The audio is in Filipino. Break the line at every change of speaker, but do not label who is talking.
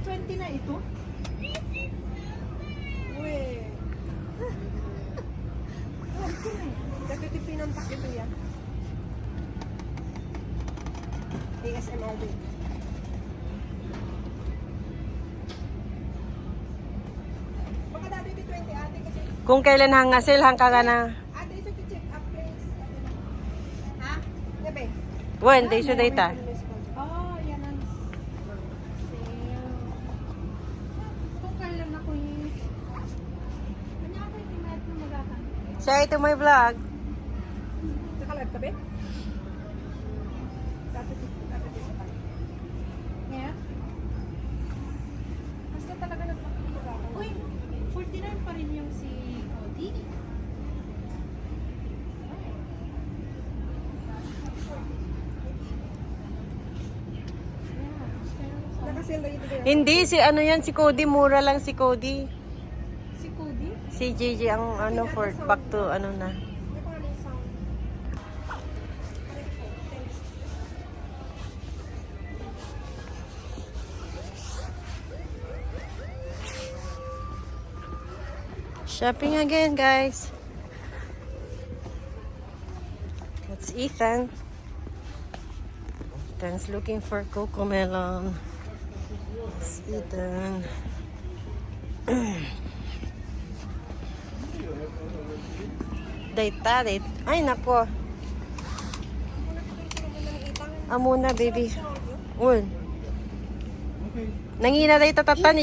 20 na ito? Uwe. Nagtitipin ang takip yan. ASMR din. Baka dati 20 ate kasi.
Kung kailan hangasil, hangka ka na.
Ate, isa check up place. Ha? Gabi?
When, day so data.
Oh, yan ang sale. Kung kailan ako yung... Kanya ako yung timayat na magatan.
Say to my vlog.
Nakalive ka, be? Dati pa. Ngayon? Basta talaga nagpapagawa ako. Uy, 49 pa rin yung si Cody. Nakasale na ito kaya.
Hindi, si ano yan, si Cody. Mura lang si Cody.
Si Cody?
Si JJ ang ano for back to ano na.
May pangalan sound.
Shopping again, guys. That's Ethan. Ethan's looking for cocomelon. It's Ethan. Data. Ay, nako. Amuna, baby. Uy. Nangina data tatan.